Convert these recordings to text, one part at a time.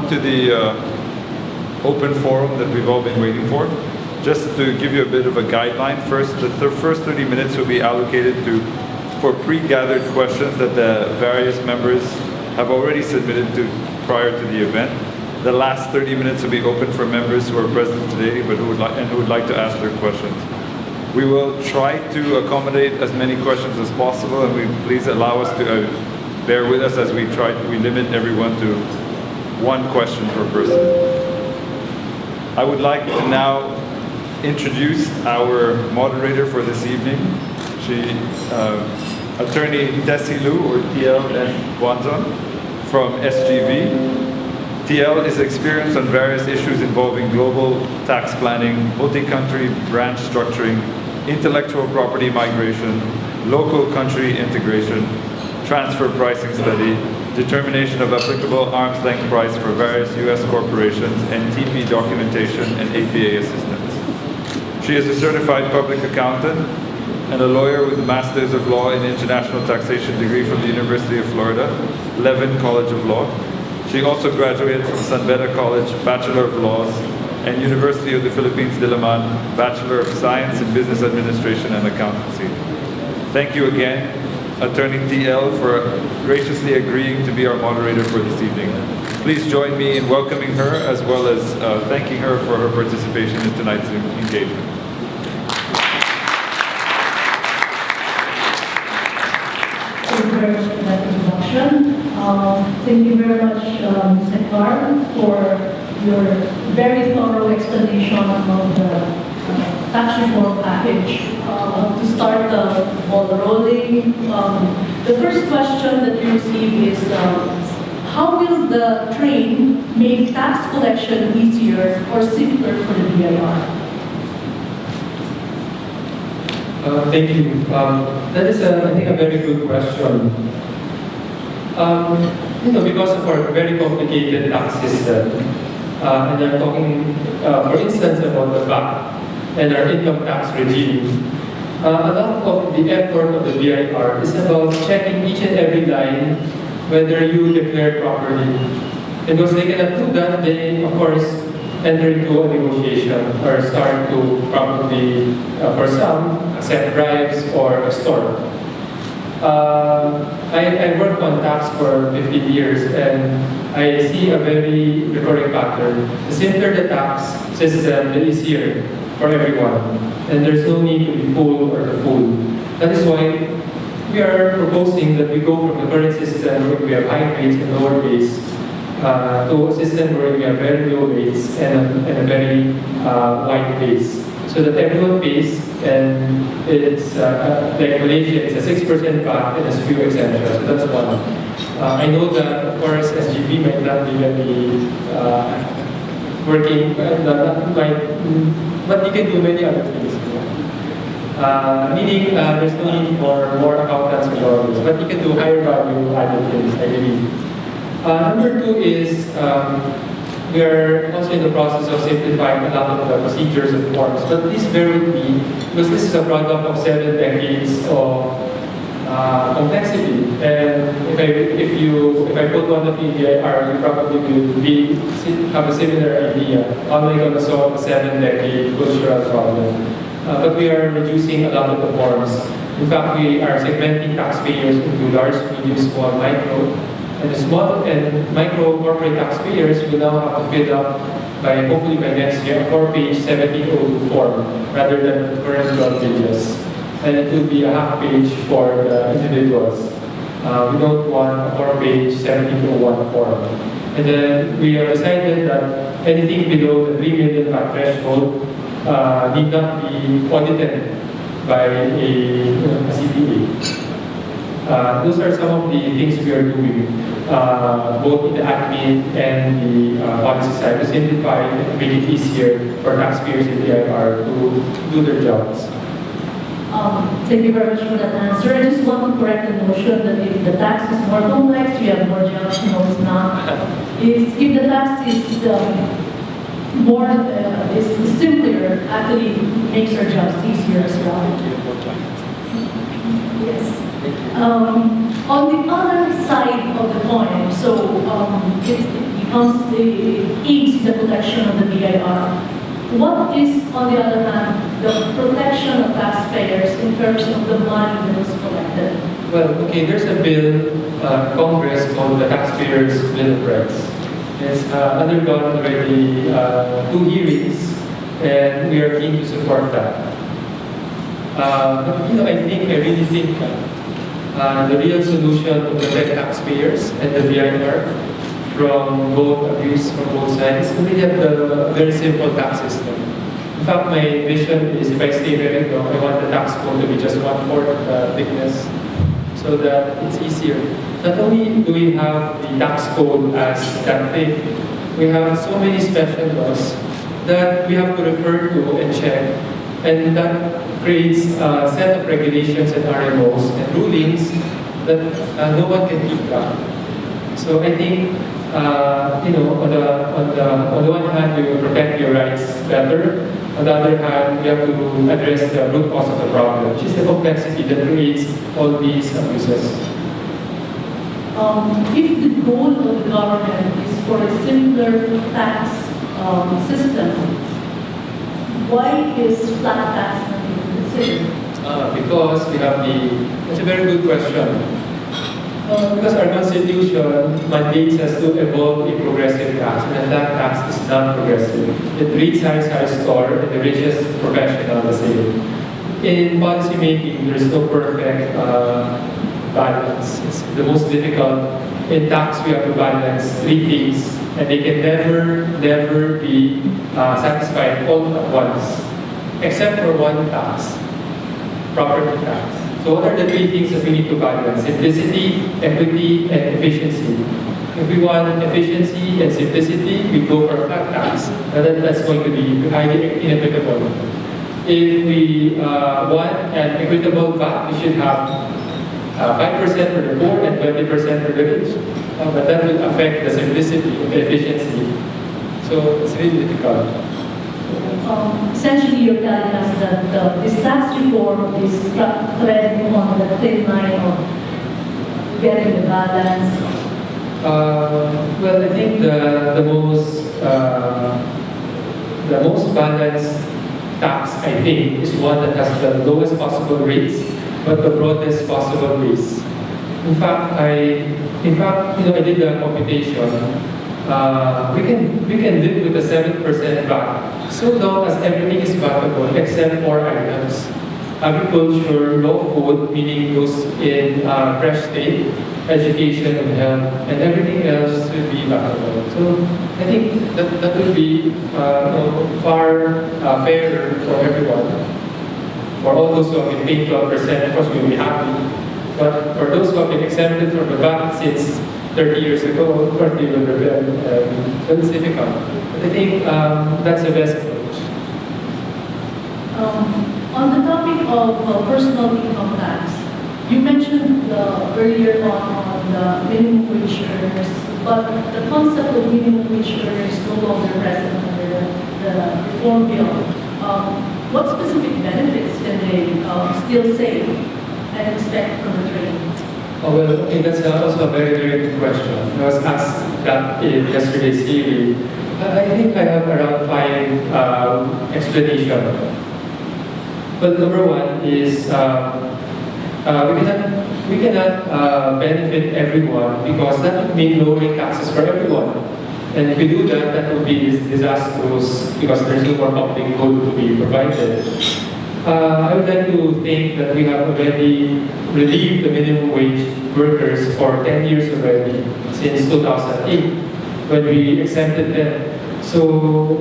on to the open forum that we've all been waiting for. Just to give you a bit of a guideline, the first 30 minutes will be allocated for pre-gathered questions that the various members have already submitted prior to the event. The last 30 minutes will be open for members who are present today but who would like to ask their questions. We will try to accommodate as many questions as possible, and please allow us to bear with us as we limit everyone to one question per person. I would like to now introduce our moderator for this evening. Attorney Tessie Lu, or TL and Wanzon, from SGV. TL is experienced on various issues involving global tax planning, multi-country branch structuring, intellectual property migration, local country integration, transfer pricing study, determination of applicable arm's length price for various U.S. corporations, and TP documentation and APA assistance. She is a certified public accountant and a lawyer with a Master's of Law in International Taxation degree from the University of Florida, Levin College of Law. She also graduated from San Beda College, Bachelor of Laws, and University of the Philippines, Diliman, Bachelor of Science in Business Administration and Accountancy. Thank you again, Attorney TL, for graciously agreeing to be our moderator for this evening. Please join me in welcoming her, as well as thanking her for her participation in tonight's engagement. Thank you very much for that introduction. Thank you very much, Mr. Karl, for your very thorough explanation of the tax reform package. To start the ball rolling, the first question that we received is, how will the train make tax collection easier or simpler for the BIR? Thank you. That is, I think, a very good question. Because of our very complicated tax system, and I'm talking, for instance, about the VAT and our income tax regime, a lot of the effort of the BIR is about checking each and every line whether you declare properly. Because they cannot do that, they, of course, enter into a negotiation or start to probably, for some, accept bribes or extort. I worked on tax for 15 years, and I see a very recurring pattern. The simpler the tax system, the easier for everyone. And there's no need to be fool or the fool. That is why we are proposing that we go from the current system where we have high rates and lower rates to a system where we have very low rates and a very wide base, so that everyone pays, and it's like Malaysia, it's a 6% VAT and a few exemptions. So that's one. I know that, of course, SGP might not be very working, but you can do many other things. Meaning, there's no need for more accountants and lawyers, but you can do higher value added things, I believe. Number two is, we are also in the process of simplifying a lot of the procedures and forms. But please bear with me, because this is a product of 7 decades of complexity. And if I put one of you in the IR, you probably will have a similar idea. How am I going to solve a 7-decade cultural problem? But we are reducing a lot of the forms. In fact, we are segmenting taxpayers into large, medium, small, micro. And the small and micro corporate taxpayers will now have to fill up, hopefully by next year, a 4-page 1702 form rather than the current 12 pages. And it will be a half page for the individuals. We don't want a 4-page 1701 form. And then we have decided that anything below the 3 million VAT threshold need not be audited by a CPA. Those are some of the things we are doing, both in the admin and the policy side, to simplify and make it easier for taxpayers in the IR to do their jobs. Thank you very much for that answer. I just want to correct the notion that if the tax is more complex, you have more jobs. No, it's not. If the tax is is simpler, actually makes our jobs easier as well. Yes. On the other side of the coin, so aids the protection of the BIR. What is, on the other hand, the protection of taxpayers in terms of the money that was collected? Well, okay, there's a bill, Congress called the Taxpayers' Bill of Rights. It's undergone already 2 hearings, and we are keen to support that. But, I really think the real solution to protect taxpayers and the BIR from both abuse from both sides, we have the very simple tax system. In fact, my vision is if I stay very long, I want the tax code to be just 1/4 of the thickness so that it's easier. Not only do we have the tax code as that thing, we have so many special laws that we have to refer to and check, and that creates a set of regulations and RMOs and rulings that no one can keep track. So I think, on the one hand, we will protect your rights better. On the other hand, we have to address the root cause of the problem, which is the complexity that creates all these abuses. If the goal of the government is for a simpler tax system, why is flat tax not being considered? Because we have that's a very good question. Because our Constitution mandates us to evolve a progressive tax, and a flat tax is not progressive. It treats high score and the richest professional the same. In policy making, there is no perfect balance. It's the most difficult. In tax, we have to balance 3 things, and they can never be satisfied all at once, except for one tax, property tax. So what are the 3 things that we need to balance? Simplicity, equity, and efficiency. If we want efficiency and simplicity, we go for a flat tax. That's going to be highly inequitable. If we want an equitable VAT, we should have 5% for the poor and 20% for the rich. But that will affect the simplicity and the efficiency. So it's really difficult. Essentially, you're telling us that this tax reform is treading on the thin line of getting the balance. Well, I think the most balanced tax, I think, is one that has the lowest possible rates, but the broadest possible base. In fact, I did the computation. We can live with a 7% VAT, so long as everything is VATable except 4 items: agriculture, raw food, meaning those in fresh state, education and health, and everything else will be VATable. So I think that will be far fairer for everyone. For all those who have been paid 12%, of course we will be happy. But for those who have been exempted from the VAT since 30 years ago, of course they will rebel. So it's difficult. But I think that's the best approach. On the topic of personal income tax, you mentioned earlier on the minimum wage earners, but the concept of minimum wage earners is no longer present under the reform bill. What specific benefits can they still save and expect from the trade? Oh, well, okay, that's also a very, very good question. I was asked that in yesterday's hearing. I think I have around 5 explanations. But number one is we cannot benefit everyone because that would mean lowering taxes for everyone. And if we do that, that would be disastrous because there's no more public good to be provided. I would like to think that we have already relieved the minimum wage workers for 10 years already, since 2008, when we exempted them. So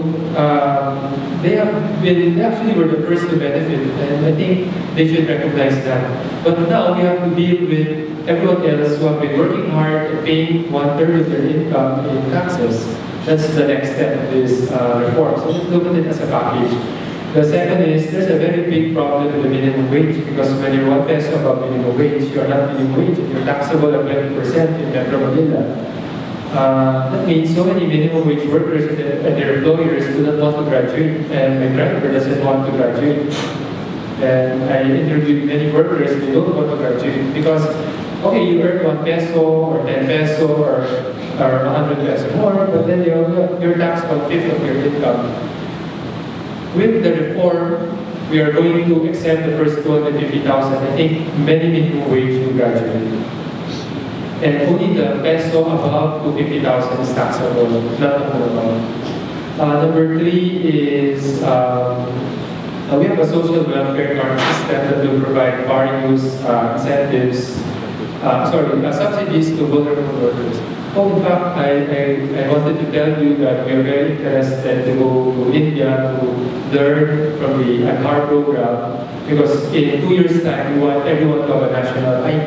they actually were the first to benefit, and I think they should recognize that. But now we have to deal with everyone else who have been working hard and paying 1/3 of their income in taxes. That's the next step of this reform. So let's look at it as a package. The second is, there's a very big problem with the minimum wage because when you're 1 peso above minimum wage, you're not minimum wage, you're taxable at 20% in Metro Manila. That means so many minimum wage workers and their employers do not want to graduate, and my grandmother doesn't want to graduate. And I interviewed many workers, they don't want to graduate because okay, you earn 1 peso or 10 peso or 100 peso more, but then you're taxed 1/5 of your income. With the reform, we are going to exempt the first 250,000. I think many minimum wage will graduate. And only the peso above 250,000 is taxable, not the whole amount. Number 3 is we have a social welfare card system that will provide various incentives, subsidies to vulnerable workers. Oh, in fact, I wanted to tell you that we are very interested to go to India to learn from the ANHAR program because in 2 years' time, we want everyone to have a national ID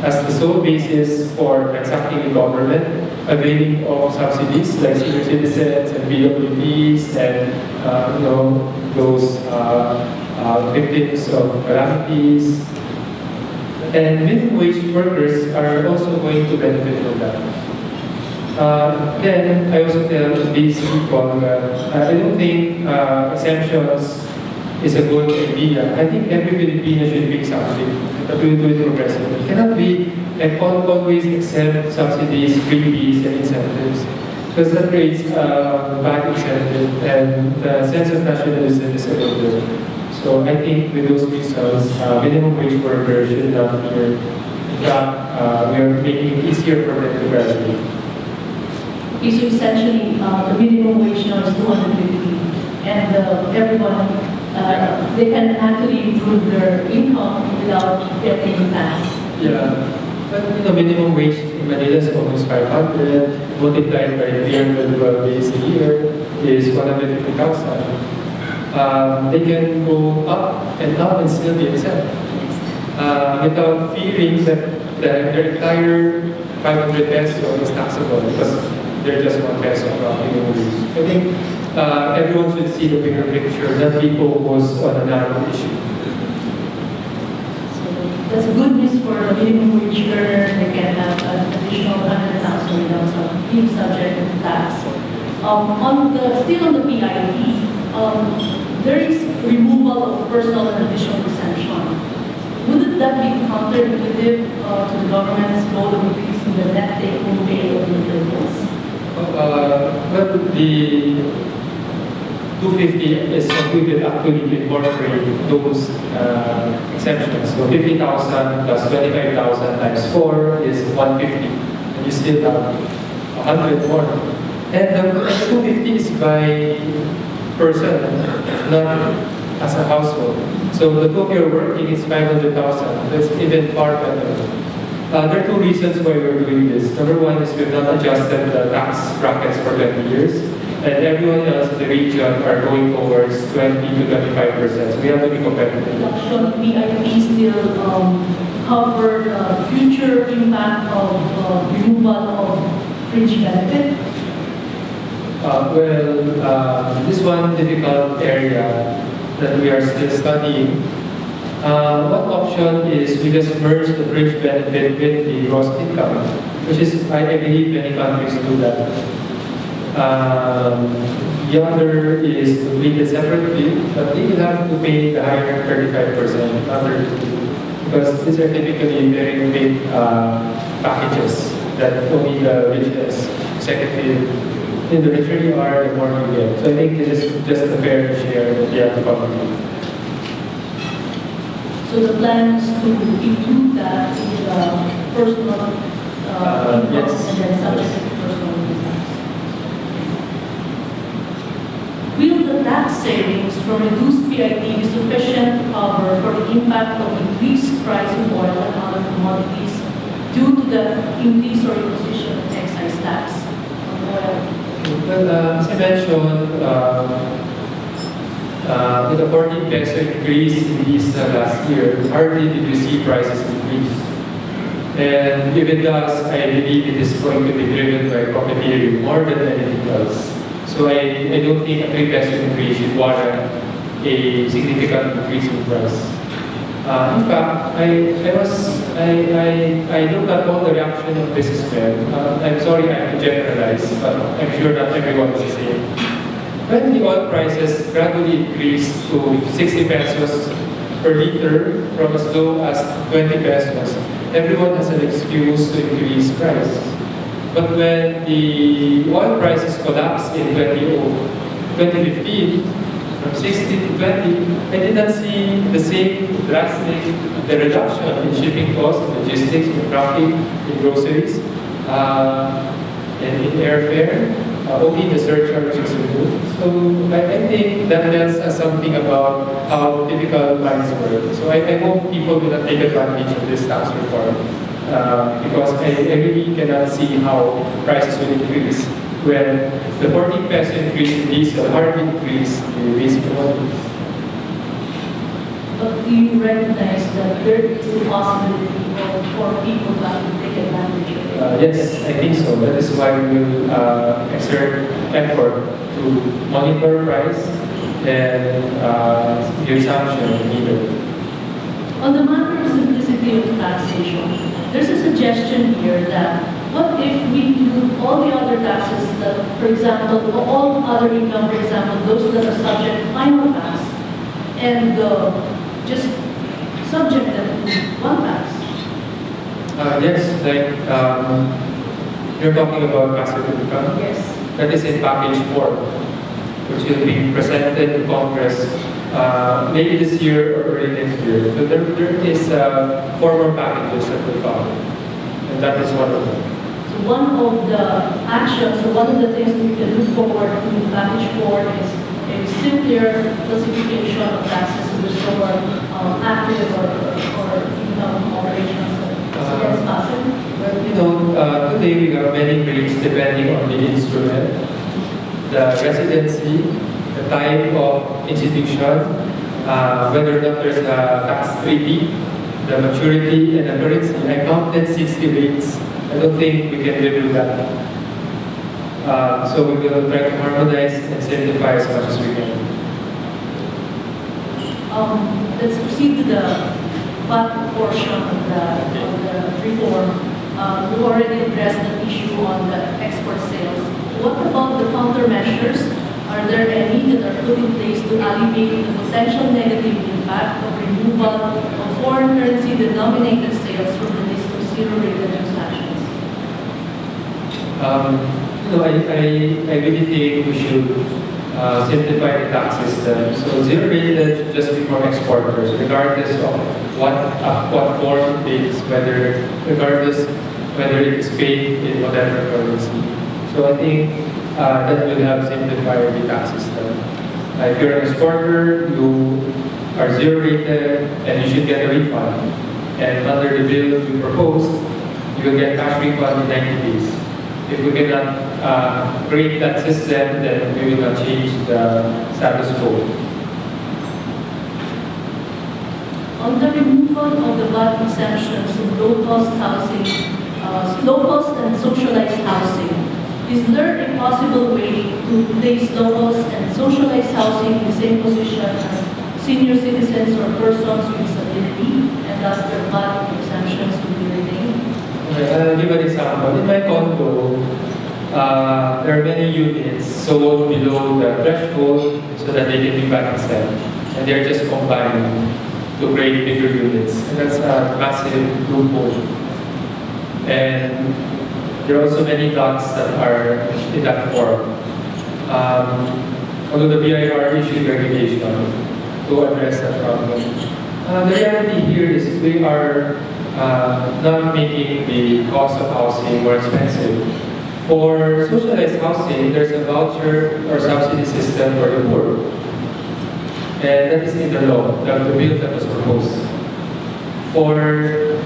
as the sole basis for transacting in government, availing of subsidies like senior citizens and PWDs and those victims of calamities. And minimum wage workers are also going to benefit from that. Then I also tell these people that I don't think exemptions is a good idea. I think every Filipino should pick something, but we do it progressively. It cannot be always exempt subsidies, freebies, and incentives, because that creates bad incentive and the sense of nationalism is eroded. So I think with those reasons, minimum wage workers should not fear. In fact, we are making it easier for them to graduate. Okay, so essentially, the minimum wage now is 250, and everyone, they can actually improve their income without getting taxed. Yeah, but minimum wage in Manila is almost 500, multiplied by 312 days a year is 150,000. They can go up and still be exempt without fearing that their entire 500 peso is taxable because they're just 1 peso from minimum wage. I think everyone should see the bigger picture, not be focused on a narrow issue. So that's good news for the minimum wage earner. They can have an additional 100,000 without being subject to tax. Still on the PID, there is removal of personal and additional exemption. Wouldn't that be counterintuitive to the government's goal of increasing the net take-home pay of individuals? Well, the 250 is included actually to incorporate those exemptions. So 50,000 plus 25,000 times 4 is 150. And you still have 100 more. And the 250 is by person, not as a household. So the two of you are working is 500,000. That's even far better. There are 2 reasons why we're doing this. Number 1 is we've not adjusted the tax brackets for 20 years. And everyone else in the region are going towards 20 to 25%. So we have to be competitive. Should PIP still cover the future impact of removal of fringe benefit? This one difficult area that we are still studying. One option is we just merge the fringe benefit with the gross income, which is, I believe many countries do that. The other is to treat it separately, but they will have to pay the higher 35%, because these are typically very big packages that only the richest executive. The richer you are, the more you get. So I think this is just a fair share that you have to compensate. So the plan is to include that in the personal income yes. and then subject to personal income. Will the tax savings from reduced PIT be sufficient to cover for the impact of increased price of oil and other commodities due to the increase or imposition of excise tax on oil? Well, as I mentioned, with the 14 peso increase in these last year, hardly did we see prices increase. And if it does, I believe it is going to be driven by profiteering more than anything else. So I don't think a 3 peso increase should warrant a significant increase in price. In fact, I looked at all the reaction of businessmen. I'm sorry I have to generalize, but I'm sure not everyone is the same. When the oil prices gradually increased to 60 pesos per liter from as low as 20 pesos, everyone has an excuse to increase price. But when the oil prices collapsed in 2015, from 60 to 20, I did not see the same drastic reduction in shipping costs, in logistics, in traffic, in groceries, and in airfare. Only the surcharge is removed. So I think that tells us something about how typical lines work. So I hope people will not take advantage of this tax reform because I really cannot see how prices will increase when the 14 peso increase in diesel hardly increase the basic commodities. But do you recognize that there is a possibility for people to take advantage of it? Yes, I think so. That is why we will exert effort to monitor price and give sanction needed. On the matter of simplicity of taxation, there's a suggestion here that what if we include all the other taxes that, for example, all other income, for example, those that are subject to final tax, and just subject them to one tax? Yes, like you're talking about passive income. Yes. That is in package 4, which will be presented to Congress maybe this year or early next year. So there is 4 more packages that will follow, and that is one of them. So one of the actions, or one of the things that we can look forward to in package 4 is a simpler classification of taxes to restore active or income operations. So that's possible. Well, today we have many rates depending on the instrument, the residency, the type of institution, whether or not there's a tax treaty, the maturity, and the currency. I counted 60 rates. I don't think we can live with that. So we will try to harmonize and simplify as much as we can. Let's proceed to the VAT portion of the reform. We already addressed the issue on the export sales. What about the countermeasures? Are there any that are put in place to alleviate the potential negative impact of removal of foreign currency denominated sales from the list of zero-rated transactions? I really think we should simplify the tax system. So zero-rated should just be for exporters, regardless of what form it takes, regardless whether it is paid in whatever currency. So I think that will help simplify the tax system. If you're an exporter, you are zero-rated and you should get a refund. And under the bill you proposed, you will get cash refund in 90 days. If we cannot create that system, then we will not change the status quo. On the removal of the VAT exemptions in low-cost housing, low-cost and socialized housing, is there a possible way to place low-cost and socialized housing in the same position as senior citizens or persons with disability, and thus their VAT exemptions will be retained? I'll give an example. In my condo, there are many units sold below the threshold so that they can be VAT exempt. And they're just combined to create bigger units. And that's a massive loophole. And there are also many blocks that are in that form. Although the BIR issued regulation to address that problem. The reality here is we are not making the cost of housing more expensive. For socialized housing, there's a voucher or subsidy system for the poor. And that is in the law, the bill that was proposed. For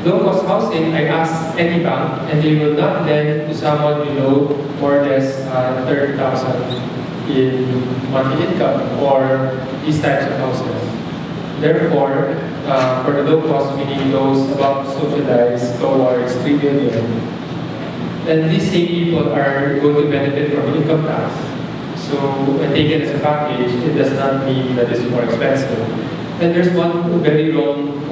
low-cost housing, I asked any bank, and they will not lend to someone below more or less 30,000 in monthly income for these types of houses. Therefore, for the low-cost, we need those above socialized towards 3 billion. And these same people are going to benefit from income tax. So when taken as a package, it does not mean that it's more expensive. And there's one very wrong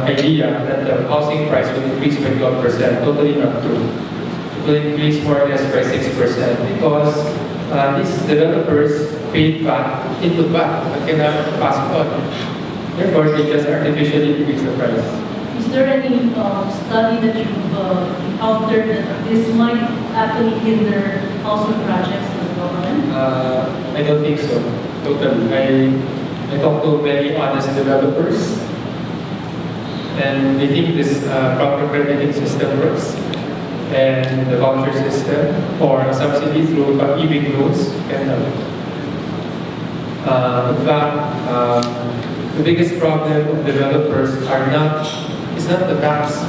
idea that the housing price will increase by 12%. Totally not true. It will increase more or less by 6% because these developers paid VAT, input VAT, but cannot pass it on. Therefore, they just artificially increase the price. Is there any study that you've encountered that this might actually hinder housing projects in the government? I don't think so. Totally. I talked to many honest developers, and they think this proper permitting system works, and the voucher system or a subsidy through e-big loans can help. In fact, the biggest problem of developers is not the tax,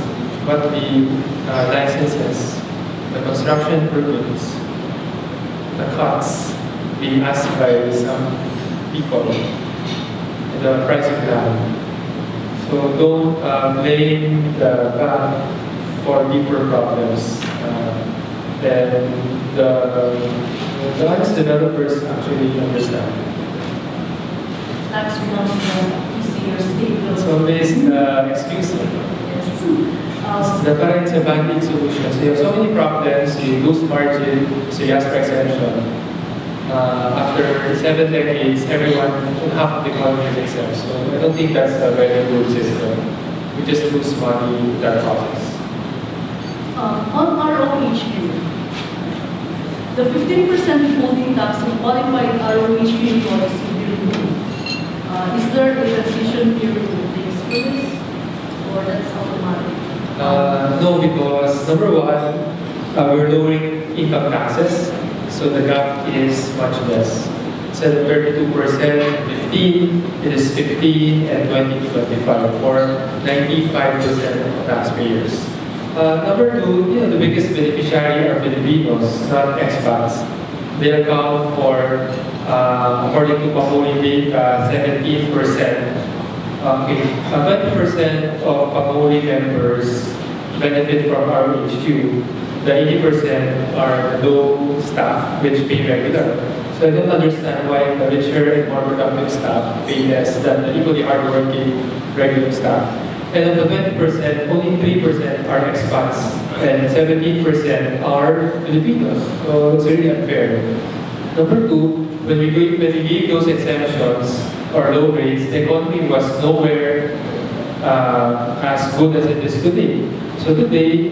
but the licenses, the construction permits, the cuts being asked by some people, the price of land. So don't blame the bank for deeper problems. Then the honest developers actually understand. Tax becomes easier, stable. So it's excuse me. Yes. The current banking solution. So you have so many problems, you lose margin, so you ask for exemption. After 7 decades, half of the economy is exempt. So I don't think that's a very good system. We just lose money in that process. On ROHQ, the 15% withholding tax on qualified ROHQ employees will be removed. Is there a transition period in place for this, or that's automatic? No, because number one, we're lowering income taxes, so the gap is much less. Instead of 32%, 15, it is 15 and 20 to 25 for 95% of taxpayers. Number two, the biggest beneficiary are Filipinos, not expats. They account for, according to Pamuli data, 17%. 20% of Pamuli members benefit from ROHQ. The 80% are low staff, which pay regular. So I don't understand why the richer and more productive staff pay less than the equally hardworking regular staff. And of the 20%, only 3% are expats, and 17% are Filipinos. So it's really unfair. Number two, when we gave those exemptions or low rates, the economy was nowhere as good as it is today. So today,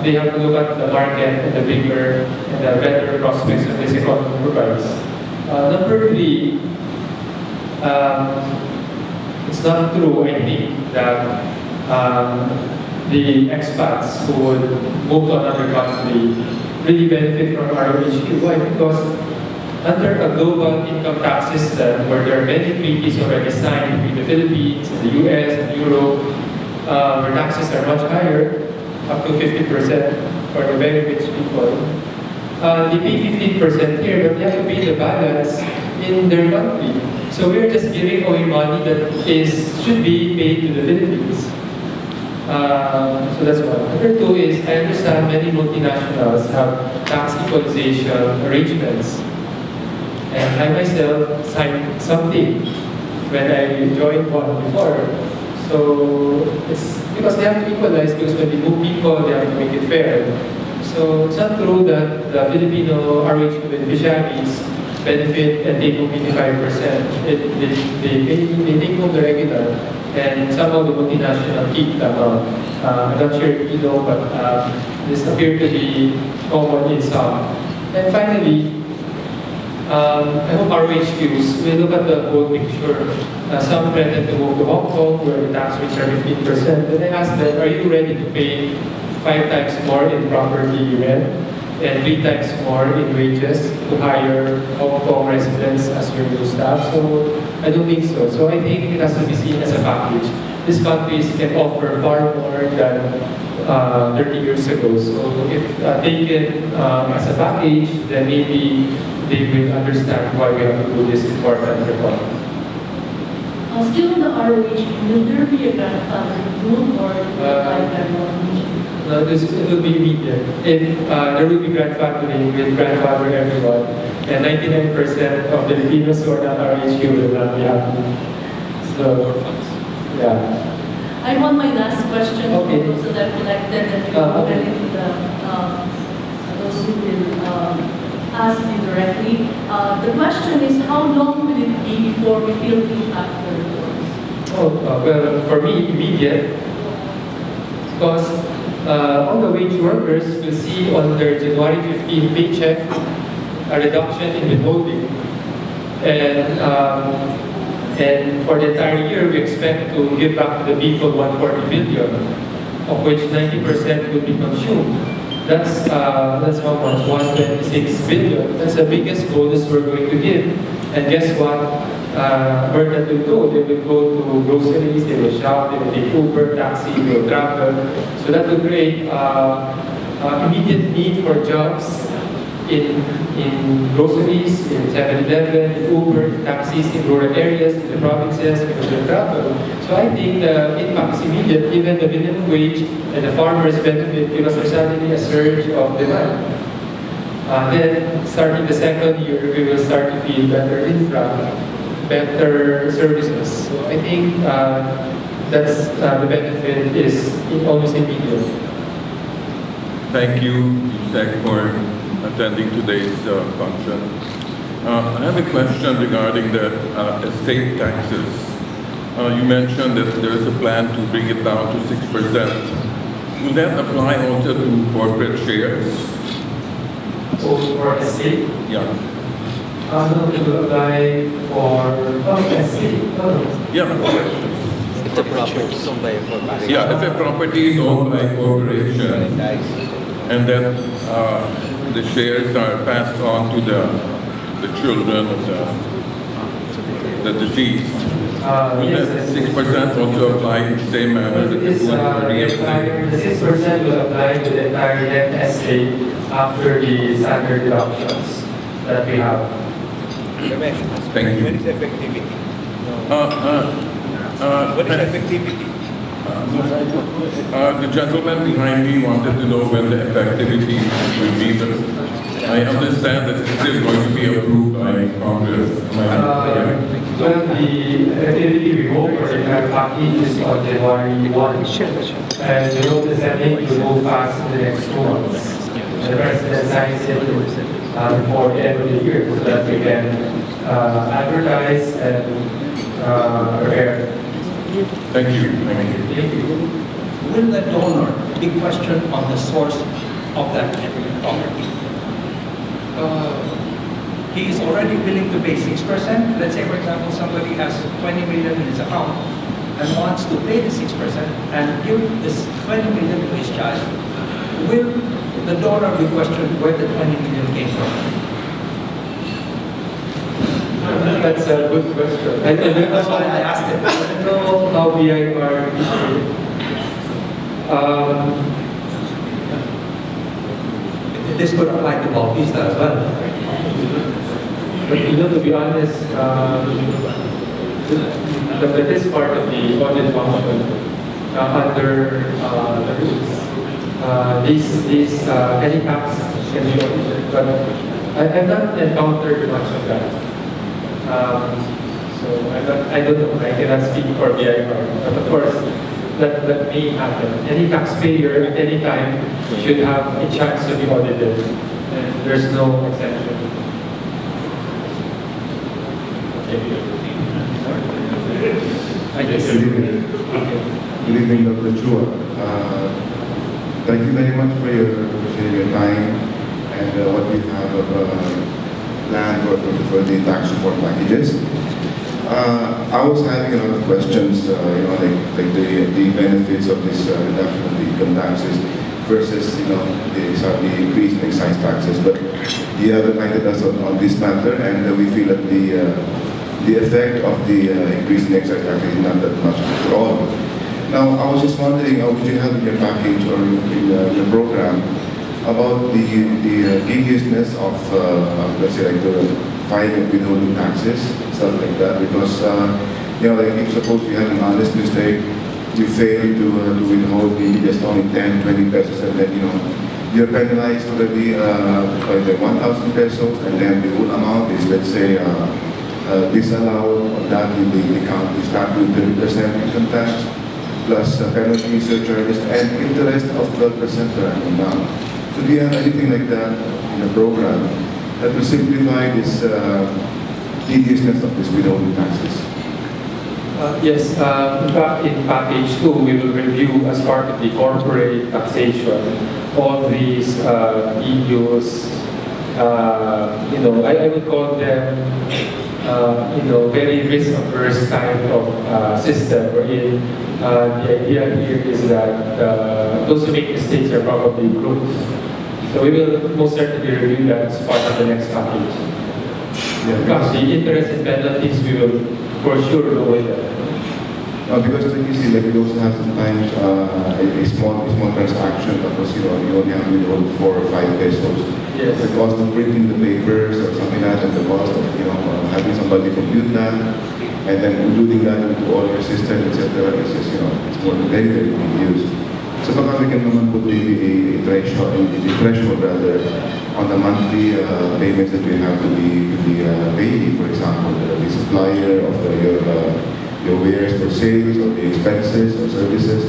they have to look at the market and the bigger and the better prospects that this economy provides. Number three, it's not true, I think, that the expats who would move to another country really benefit from ROHQ. Why? Because under a global income tax system where there are many treaties already signed between the Philippines, the US, and Europe, where taxes are much higher, up to 50% for the very rich people, they pay 15% here, but they have to pay the balance in their country. So we're just giving away money that should be paid to the Philippines. So that's one. Number two is, I understand many multinationals have tax equalization arrangements. And I myself signed something when I joined one before. So it's because they have to equalize, because when they move people, they have to make it fair. So it's not true that the Filipino ROHQ beneficiaries benefit and take home 85%. They take home the regular, and somehow the multinational keep the amount. I'm not sure if you know, but this appears to be common in some. And finally, I hope ROHQs will look at the whole picture. Some threaten to move to Hong Kong where the tax rates are 15%. Then I ask them, are you ready to pay 5 times more in property rent and 3 times more in wages to hire Hong Kong residents as your new staff? So I don't think so. So I think it has to be seen as a package. These countries can offer far more than 30 years ago. So if taken as a package, then maybe they will understand why we have to do this important reform. Still in the ROHQ, will there be a grandfather rule or it will be immediate. If there will be grandfathering, we'll grandfather everyone. And 99% of the Filipinos who are not ROHQ will not be happy. So, yeah. I want my last question Okay. for those that I've collected and we will get into those who will ask me directly. The question is, how long will it be before we feel the impact of the reforms? well, for me, immediate, because all the wage workers will see on their January 15 paycheck a reduction in withholding. And for the entire year, we expect to give back to the people 140 billion, of which 90% will be consumed. That's how much? 126 billion. That's the biggest bonus we're going to give. And guess what? Where that will go? They will go to groceries, they will shop, they will take Uber, taxi, they will travel. So that will create immediate need for jobs in groceries, in 7-Eleven, in Uber, in taxis, in rural areas, in the provinces, because they travel. So I think the impact is immediate. Even the minimum wage and the farmers benefit because there's suddenly a surge of demand. Then, starting the second year, we will start to feel better infra, better services. So I think that's the benefit is almost immediate. Thank you, Zach, for attending today's function. I have a question regarding the estate taxes. You mentioned that there is a plan to bring it down to 6%. Will that apply also to corporate shares? So for estate, Yeah. no, it will apply for estate. Yeah. If the property is owned by a corporation. Yeah, if a property is owned by a corporation and then the shares are passed on to the children of the deceased, will that 6% also apply in the same manner that it would for real estate? The 6% will apply to the entire net estate after the standard deductions that we have. Thank you. What is effectivity? What is effectivity? The gentleman behind me wanted to know when the effectivity will be, but I understand that it's still going to be approved by Congress. Am I correct? Well, the effectivity we hope for the entire package is on January 1. And we hope the Senate will move fast in the next 2 months. The President signs it before the end of the year so that we can advertise and prepare. Thank you. Thank you. Will the donor be questioned on the source of that property? He is already willing to pay 6%. Let's say, for example, somebody has 20 million in his account and wants to pay the 6% and give this 20 million to his child. Will the donor be questioned where the 20 million came from? That's a good question. That's why I asked it. I don't know how BIR This could apply to Bautista as well. But to be honest, this part of the audit function under the rules. These any tax can be audited, but I've not encountered much of that. So I don't know. I cannot speak for BIR, but of course that may happen. Any taxpayer at any time should have a chance to be audited, and there's no exception. Good evening, Dr. Chua. Thank you very much for your time and what you have planned for the tax reform packages. I was having a lot of questions, like the benefits of this reduction of the income taxes versus, the increase in excise taxes. But you have enlightened us on this matter, and we feel that the effect of the increase in excise taxes is not that much after all. Now, I was just wondering, would you have in your package or in your program about the tediousness of let's say, like the filing of withholding taxes, stuff like that, because like if suppose you have an honest mistake, you fail to withhold just only 10, 20 pesos, and then you're penalized already by the 1,000 pesos, and then the whole amount is, let's say, disallowed on that in the account. You start with 30% income tax plus penalty surcharges and interest of 12% per annum now. So do you have anything like that in the program that will simplify this tediousness of this withholding taxes? Yes, in fact, in package 2, we will review as part of the corporate taxation all these EUs. I would call them, very risk-averse kind of system. Wherein the idea here is that those who make mistakes are probably groups. So we will most certainly review that as part of the next package. Yeah, The interest and penalties we will for sure go with that. because like you see, like we also have sometimes a small transaction that was, you only have to withhold 4 or 5 pesos. Yes. The cost of printing the papers or something like that, and the cost of, having somebody compute that, and then including that into all your systems, etc. It's just, it's more very, very confused. So baka we can naman put a threshold rather on the monthly payments that we have to the payee, for example, the supplier of your wares for sales or the expenses or services.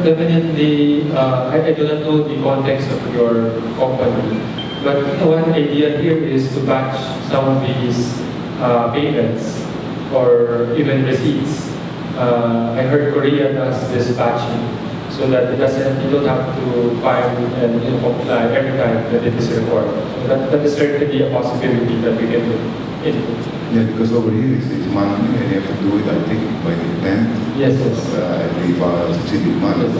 Definitely, I do not know the context of your company, but one idea here is to batch some of these payments or even receipts. I heard Korea does this batching so that you don't have to file and comply every time that it is required. That is certainly a possibility that we can do. Yeah, because over here it's monthly and you have to do it, I think, by the 10th. Yes. Every succeeding month.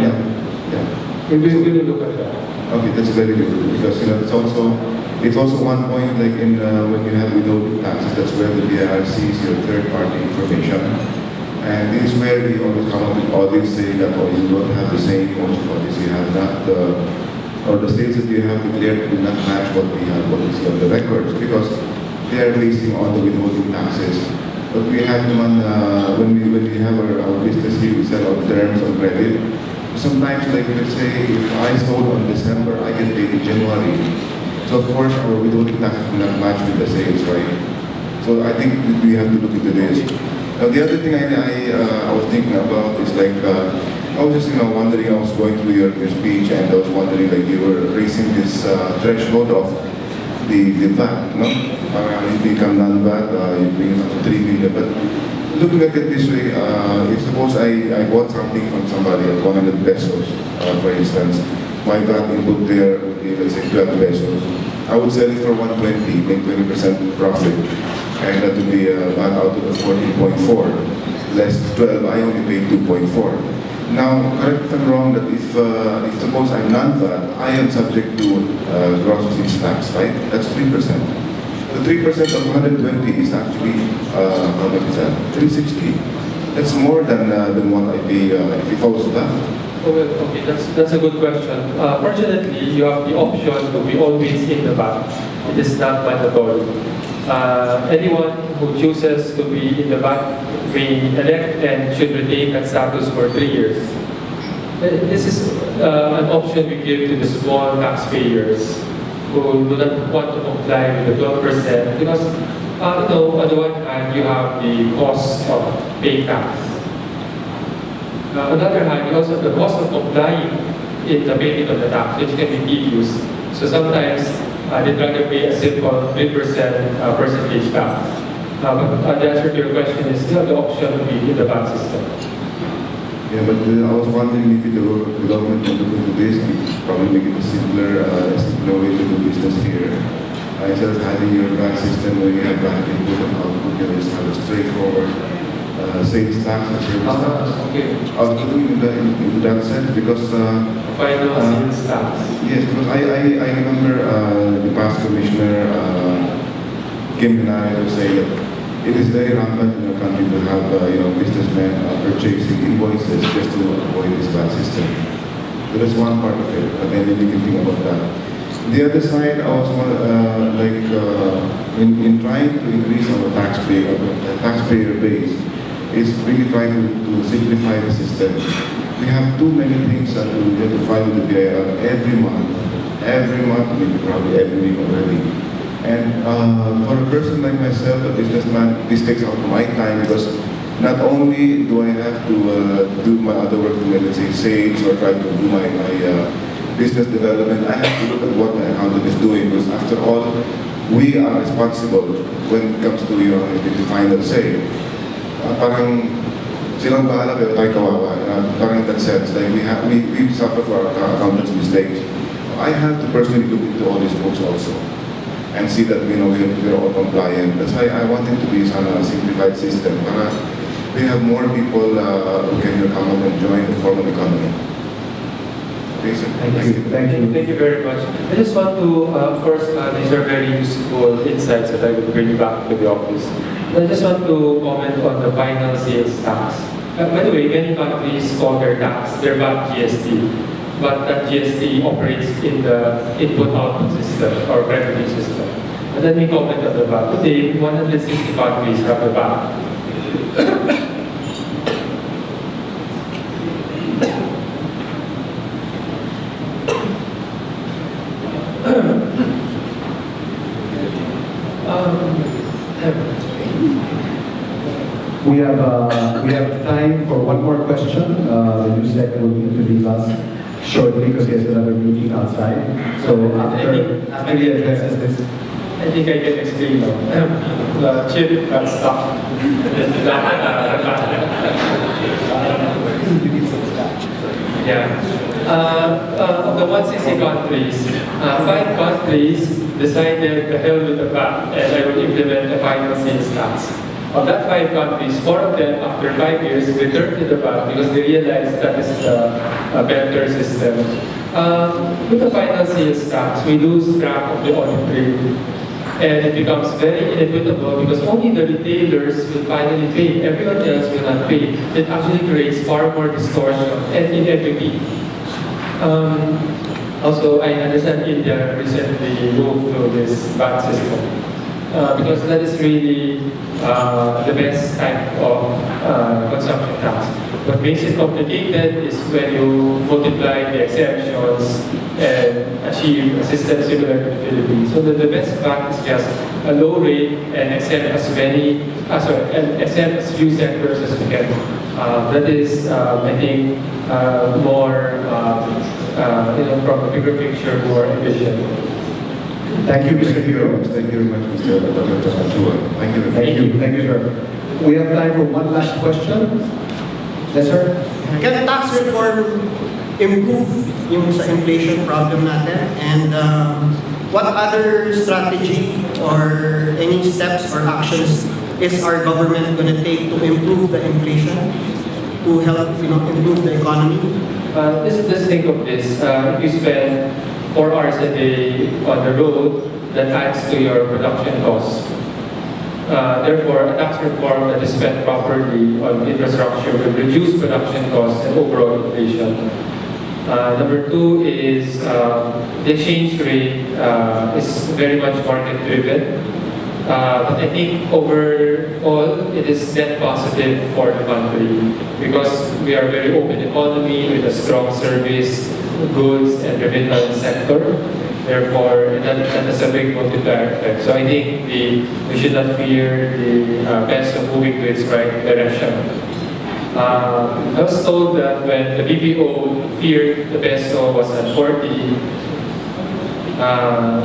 Yeah. We will look at that. Okay, that's very good because it's also one point like in when you have withholding taxes, that's where the BIR sees your third-party information, and this is where we always come up with audits saying that you don't have the same most audits you have not, or the sales that you have declared do not match what we see on the records because they are basing on the withholding taxes. But we have when we have our business here, we sell on terms of credit. Sometimes, like let's say, if I sold on December, I get paid in January. So of course, our withholding taxes will not match with the sales, right? So I think we have to look into this. Now the other thing I was thinking about is like, I was just wondering, I was going through your speech and I was wondering like you were raising this threshold of the VAT, no? If you become non-VAT, you bring it up to 3 million. But looking at it this way, if suppose I bought something from somebody at 100 pesos, for instance, my VAT input there would be, let's say, 12 pesos. I would sell it for 120, make 20% profit. And that would be VAT out of the 14.4. Less 12, I only pay 2.4. Now, correct if I'm wrong, that if suppose I'm non-VAT, I am subject to gross receipts tax, right? That's 3%. The 3% of 120 is actually, how much is that? 360. That's more than what I pay if I was VAT. Oh, well, okay, that's a good question. Fortunately, you have the option to be always in the VAT. It is not mandatory. Anyone who chooses to be in the VAT may elect and should retain that status for 3 years. This is an option we give to the small taxpayers who do not want to comply with the 12% because, on the one hand, you have the cost of paying tax. On the other hand, you also have the cost of complying in the payment of the tax, which can be tedious. So sometimes they'd rather pay a simple 3% percentage tax. But the answer to your question is still the option to be in the VAT system. Yeah, but I was wondering if the government would look into this and probably make it a simpler way to do business here. Instead of having your VAT system where you have VAT input and output, you just have a straightforward sales tax and service tax. Okay. I was looking into that sense because Final sales tax. yes, because I remember the past commissioner Kim and I would say that it is very rampant in our country to have businessmen purchasing invoices just to avoid this VAT system. So that's one part of it, but then you can think about that. The other side, I was in trying to increase our taxpayer base, is really trying to simplify the system. We have too many things that we have to file with the BIR every month, maybe probably every week already. And for a person like myself, a businessman, this takes up my time because not only do I have to do my other work, let's say sales or try to do my business development, I have to look at what my accountant is doing because after all, we are responsible when it comes to the final say. Parang silang bahala pero tayo kawawa. Parang in that sense, like we suffer for our accountants' mistakes. I have to personally look into all these books also and see that we're all compliant. That's why I want it to be on a simplified system. Para we have more people who can come up and join the formal economy. Okay, sir. Thank you very much. I just want to, of course, these are very useful insights that I will bring back to the office. I just want to comment on the final sales tax. By the way, many countries call their tax their VAT GST, but that GST operates in the input-output system or revenue system. And let me comment on the VAT. Today, 160 countries have the VAT. We have time for one more question. The newsletter will need to leave us shortly because he has another meeting outside. So after he addresses this, I think I can explain now. The chip got stuck. Of the 160 countries, 5 countries decided to hell with the VAT and I will implement a final sales tax. Of that 5 countries, 4 of them, after 5 years, returned to the VAT because they realized that is a better system. With the final sales tax, we lose track of the on-trade. And it becomes very inevitable because only the retailers will finally pay. Everyone else will not pay. It actually creates far more distortion and inequity. Also, I understand India recently moved to this VAT system. Because that is really the best type of consumption tax. What makes it complicated is when you multiply the exemptions and achieve a system similar to the Philippines. So the best VAT is just a low rate and exempt as few sectors as we can. That is, I think, more from a bigger picture, more efficient. thank you, Mr. Thank you very much. Thank you very much, Mr. Chua. Thank you very much. Thank you, sir. We have time for one last question. Yes, sir. Can tax reform improve yung sa inflation problem natin? And what other strategy or any steps or actions is our government going to take to improve the inflation, to help improve the economy? Just think of this. If you spend 4 hours a day on the road, that adds to your production costs. Therefore, a tax reform that is spent properly on infrastructure will reduce production costs and overall inflation. Number 2 is the exchange rate is very much market-driven. But I think overall, it is net positive for the country because we are a very open economy with a strong service, goods, and remittance sector. Therefore, that has a big multiplier effect. So I think we should not fear the peso moving to its right direction. I was told that when the BPO feared the peso was at 40,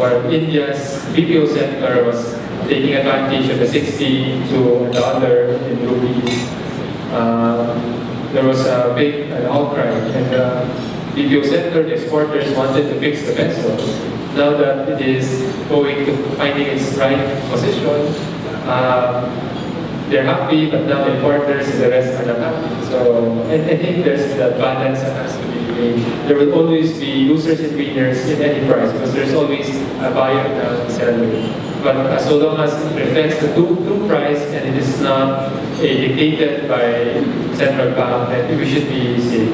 while India's BPO sector was taking advantage of the 60 to $1 in rupees, there was a big outcry. And BPO sector, the exporters wanted to fix the peso. Now that it is going to finding its right position, they're happy, but now the importers and the rest are not happy. So I think there's that balance that has to be made. There will always be losers and winners in any price because there's always a buyer and a seller. But so long as it reflects the true price and it is not dictated by central bank, then we should be safe.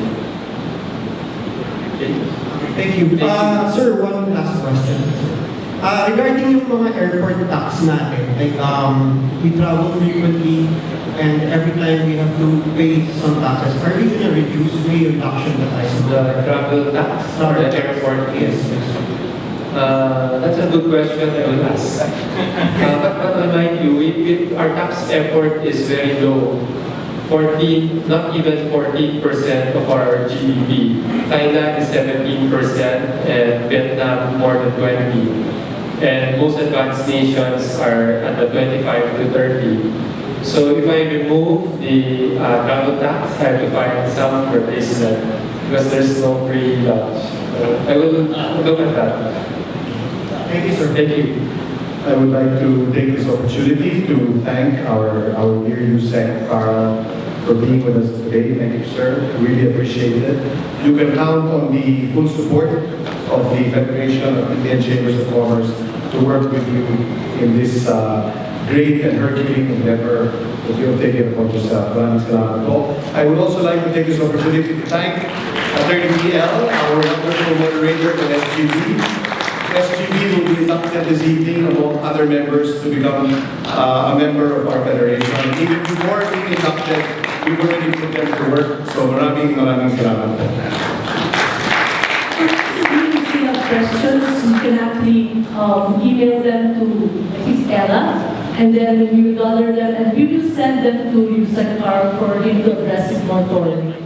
Thank you. Sir, one last question. Regarding yung mga airport tax natin, like we travel frequently and every time we have to pay some taxes, are we going to reduce the reduction that I saw? The travel tax or the airport? Yes. That's a good question I will ask. But remind you, our tax effort is very low. 14, not even 14% of our GDP. Thailand is 17% and Vietnam more than 20%. and most advanced nations are at the 25 to 30. So if I remove the travel tax, I have to find some replacement because there's no free lunch. I will look at that. Thank you, sir. Thank you. I would like to take this opportunity to thank our dear USEC, Karl, for being with us today. Thank you, sir. Really appreciate it. You can count on the full support of the Federation of Indian Chambers of Commerce to work with you in this great and Herculean endeavor that you have taken upon yourself. Maraming salamat po. I would also like to take this opportunity to thank Attorney PL, our wonderful moderator for SGB. SGB will be inducted this evening among other members to become a member of our federation. Even before being inducted, we've already put them to work. So maraming salamat po. If you have questions, you can actually email them to Ella, and then we will gather them and we will send them to USEC Karl for him to address it more thoroughly.